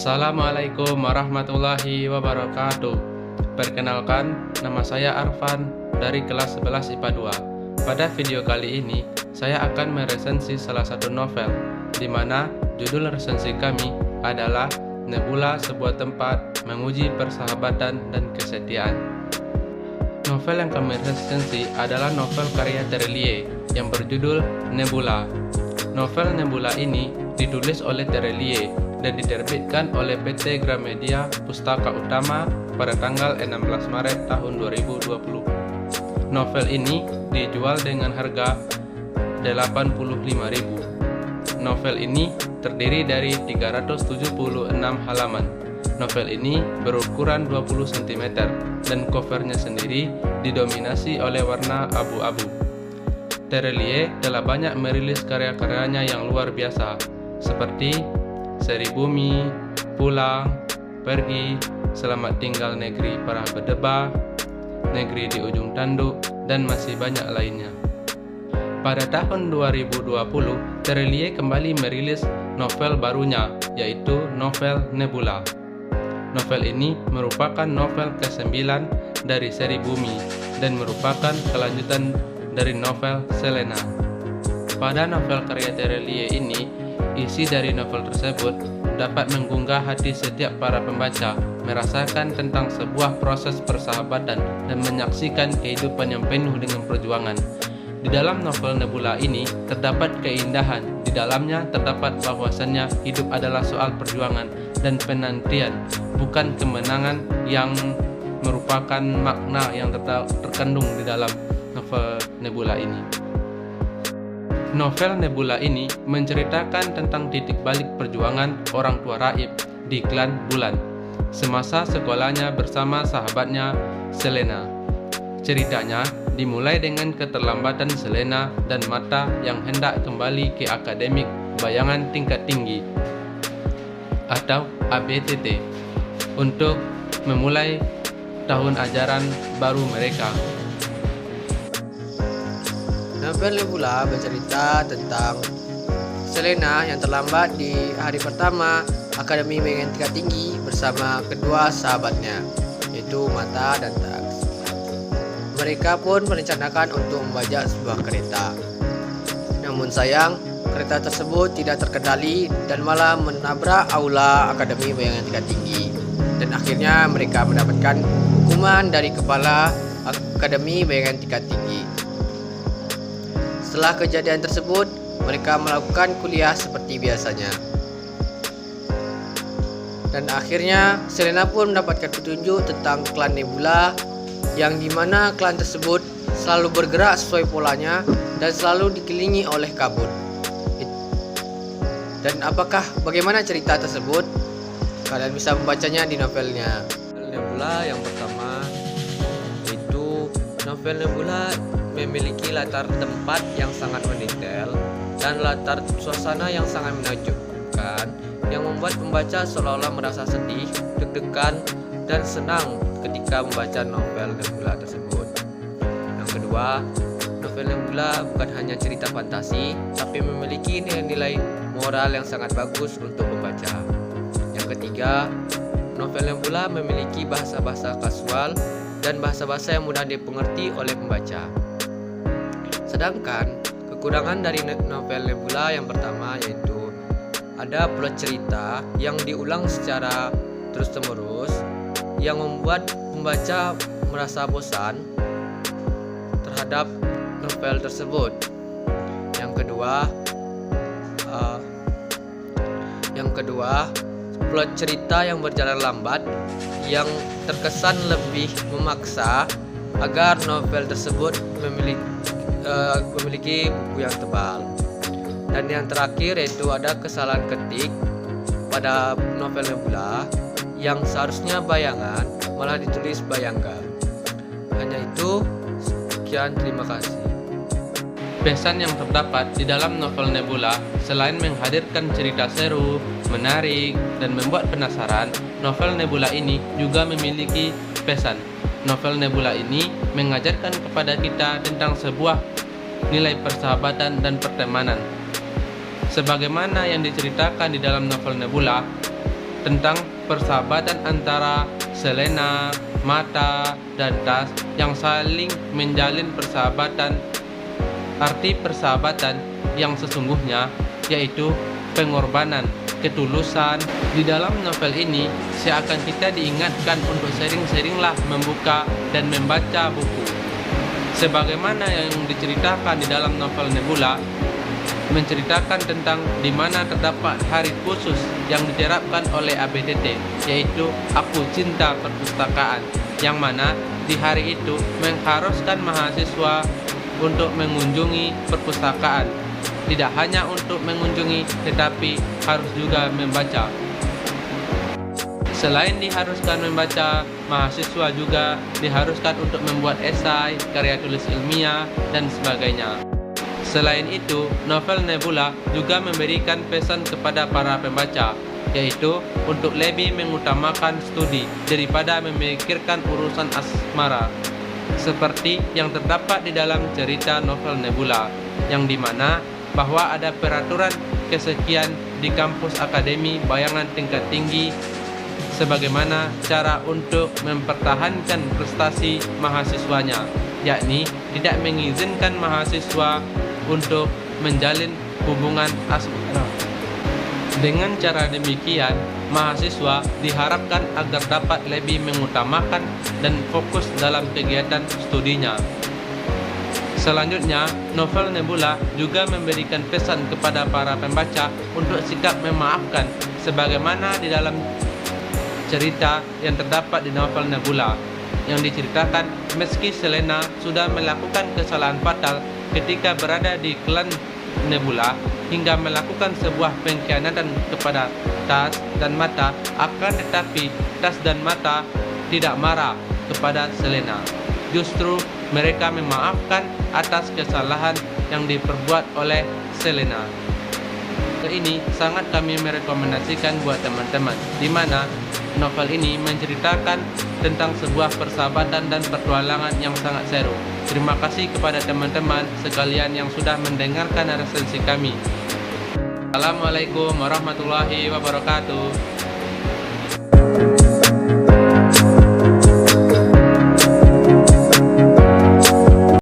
Assalamualaikum warahmatullahi wabarakatuh. Perkenalkan, nama saya Arfan dari kelas 11 IPA 2. Pada video kali ini, saya akan meresensi salah satu novel, di mana judul resensi kami adalah Nebula, sebuah tempat menguji persahabatan dan kesetiaan. Novel yang kami resensi adalah novel karya Terelie yang berjudul Nebula. Novel Nebula ini ditulis oleh Terelie dan diterbitkan oleh PT Gramedia Pustaka Utama pada tanggal 16 Maret tahun 2020. Novel ini dijual dengan harga Rp85.000. Novel ini terdiri dari 376 halaman. Novel ini berukuran 20 cm dan covernya sendiri didominasi oleh warna abu-abu. Terelie telah banyak merilis karya-karyanya yang luar biasa, seperti Seri Bumi, Pulang, Pergi, Selamat Tinggal Negeri Para Berdebah, Negeri di Ujung Tanduk, dan masih banyak lainnya. Pada tahun 2020, Terelie kembali merilis novel barunya, yaitu novel Nebula. Novel ini merupakan novel ke-9 dari Seri Bumi dan merupakan kelanjutan dari novel Selena. Pada novel karya Terelie ini, isi dari novel tersebut dapat menggugah hati setiap para pembaca, merasakan tentang sebuah proses persahabatan dan menyaksikan kehidupan yang penuh dengan perjuangan. Di dalam novel Nebula ini terdapat keindahan. Di dalamnya terdapat bahwasannya hidup adalah soal perjuangan dan penantian, bukan kemenangan, yang merupakan makna yang terkandung di dalam novel Nebula ini. Novel Nebula ini menceritakan tentang titik balik perjuangan orang tua Raib di klan Bulan semasa sekolahnya bersama sahabatnya Selena. Ceritanya dimulai dengan keterlambatan Selena dan Mata yang hendak kembali ke akademik bayangan tingkat tinggi atau ABTT untuk memulai tahun ajaran baru mereka. Novel Nebula bercerita tentang Selena yang terlambat di hari pertama Akademi Bayangan Tingkat Tinggi bersama kedua sahabatnya, yaitu Mata dan Tax. Mereka pun merencanakan untuk membajak sebuah kereta. Namun sayang, kereta tersebut tidak terkendali dan malah menabrak aula Akademi Bayangan Tingkat Tinggi. Dan akhirnya mereka mendapatkan hukuman dari kepala Akademi Bayangan Tingkat Tinggi. Setelah kejadian tersebut, mereka melakukan kuliah seperti biasanya. Dan akhirnya Selena pun mendapatkan petunjuk tentang klan Nebula, yang dimana klan tersebut selalu bergerak sesuai polanya dan selalu dikelilingi oleh kabut. Dan bagaimana cerita tersebut? Kalian bisa membacanya di novelnya. Nebula yang pertama, itu novel Nebula memiliki latar tempat yang sangat mendetail dan latar suasana yang sangat menakjubkan, yang membuat pembaca seolah-olah merasa sedih, deg-degan, dan senang ketika membaca novel Nebula tersebut. Yang kedua, novel Nebula bukan hanya cerita fantasi, tapi memiliki nilai-nilai moral yang sangat bagus untuk pembaca. Yang ketiga, novel Nebula memiliki bahasa-bahasa kasual dan bahasa-bahasa yang mudah dipengerti oleh pembaca. Sedangkan kekurangan dari novel Nebula yang pertama yaitu ada plot cerita yang diulang secara terus-menerus yang membuat pembaca merasa bosan terhadap novel tersebut. Yang kedua, plot cerita yang berjalan lambat yang terkesan lebih memaksa agar novel tersebut memiliki buku yang tebal. Dan yang terakhir yaitu ada kesalahan ketik pada novel Nebula yang seharusnya bayangan malah ditulis bayangkan. Hanya itu, sekian, terima kasih. Pesan yang terdapat di dalam novel Nebula, selain menghadirkan cerita seru, menarik, dan membuat penasaran, novel Nebula ini juga memiliki pesan. Novel Nebula ini mengajarkan kepada kita tentang sebuah nilai persahabatan dan pertemanan. Sebagaimana yang diceritakan di dalam novel Nebula, tentang persahabatan antara Selena, Mata, dan Tas yang saling menjalin persahabatan. Arti persahabatan yang sesungguhnya yaitu pengorbanan, ketulusan. Di dalam novel ini, seakan kita diingatkan untuk sering-seringlah membuka dan membaca buku. Sebagaimana yang diceritakan di dalam novel Nebula, menceritakan tentang di mana terdapat hari khusus yang diterapkan oleh ABTT, yaitu Aku Cinta Perpustakaan, yang mana di hari itu mengharuskan mahasiswa untuk mengunjungi perpustakaan. Tidak hanya untuk mengunjungi, tetapi harus juga membaca. Selain diharuskan membaca, mahasiswa juga diharuskan untuk membuat esai, karya tulis ilmiah, dan sebagainya. Selain itu, novel Nebula juga memberikan pesan kepada para pembaca, yaitu untuk lebih mengutamakan studi daripada memikirkan urusan asmara, seperti yang terdapat di dalam cerita novel Nebula, yang dimana bahwa ada peraturan kesekian di kampus akademi bayangan tingkat tinggi sebagaimana cara untuk mempertahankan prestasi mahasiswanya, yakni tidak mengizinkan mahasiswa untuk menjalin hubungan asmara. Dengan cara demikian, mahasiswa diharapkan agar dapat lebih mengutamakan dan fokus dalam kegiatan studinya. Selanjutnya, novel Nebula juga memberikan pesan kepada para pembaca untuk sikap memaafkan, sebagaimana di dalam cerita yang terdapat di novel Nebula, yang diceritakan meski Selena sudah melakukan kesalahan fatal ketika berada di klan Nebula hingga melakukan sebuah pengkhianatan kepada Tas dan Mata, akan tetapi Tas dan Mata tidak marah kepada Selena. Justru mereka memaafkan atas kesalahan yang diperbuat oleh Selena. Ini sangat kami merekomendasikan buat teman-teman, di mana novel ini menceritakan tentang sebuah persahabatan dan petualangan yang sangat seru. Terima kasih kepada teman-teman sekalian yang sudah mendengarkan resensi kami. Assalamualaikum warahmatullahi wabarakatuh.